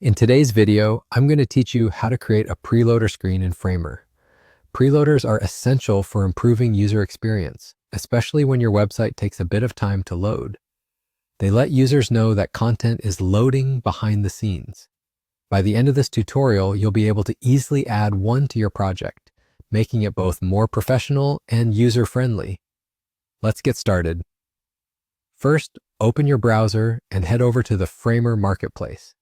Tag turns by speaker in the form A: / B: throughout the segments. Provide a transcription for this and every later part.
A: In today's video, I'm going to teach you how to create a preloader screen in Framer. Preloaders are essential for improving user experience, especially when your website takes a bit of time to load. They let users know that content is loading behind the scenes. By the end of this tutorial, you'll be able to easily add one to your project, making it both more professional and user-friendly. Let's get started. First, open your browser and head over to the Framer Marketplace.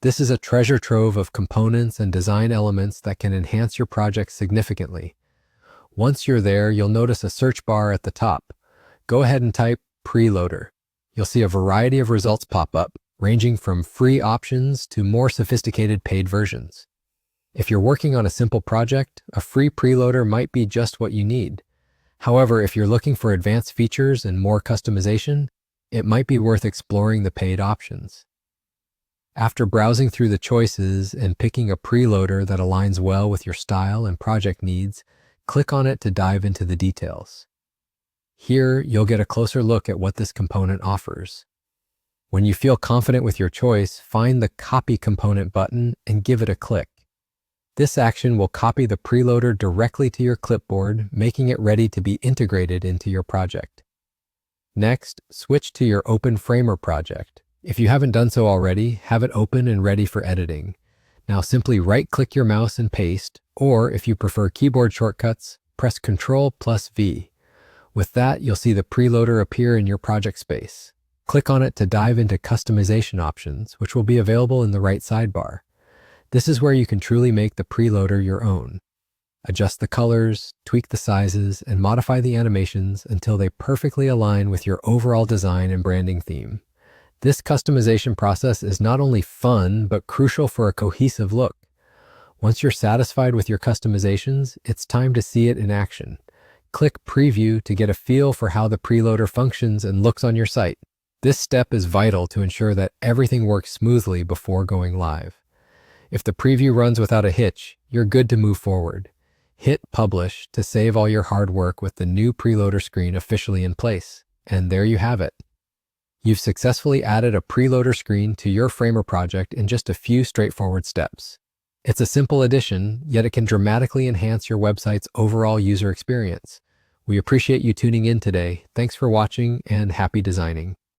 A: This is a treasure trove of components and design elements that can enhance your project significantly. Once you're there, you'll notice a search bar at the top. Go ahead and type Preloader. You'll see a variety of results pop up, ranging from free options to more sophisticated paid versions. If you're working on a simple project, a free preloader might be just what you need. However, if you're looking for advanced features and more customization, it might be worth exploring the paid options. After browsing through the choices and picking a preloader that aligns well with your style and project needs, click on it to dive into the details. Here, you'll get a closer look at what this component offers. When you feel confident with your choice, find the Copy Component button and give it a click. This action will copy the preloader directly to your clipboard, making it ready to be integrated into your project. Next, switch to your Open Framer project. If you haven't done so already, have it open and ready for editing. Now simply right-click your mouse and paste, or if you prefer keyboard shortcuts, press Ctrl+V. With that, you'll see the preloader appear in your project space. Click on it to dive into customization options, which will be available in the right sidebar. This is where you can truly make the preloader your own. Adjust the colors, tweak the sizes, and modify the animations until they perfectly align with your overall design and branding theme. This customization process is not only fun, but crucial for a cohesive look. Once you're satisfied with your customizations, it's time to see it in action. Click Preview to get a feel for how the preloader functions and looks on your site. This step is vital to ensure that everything works smoothly before going live. If the preview runs without a hitch, you're good to move forward. Hit Publish to save all your hard work with the new preloader screen officially in place. And there you have it. You've successfully added a preloader screen to your Framer project in just a few straightforward steps. It's a simple addition, yet it can dramatically enhance your website's overall user experience. We appreciate you tuning in today. Thanks for watching and happy designing.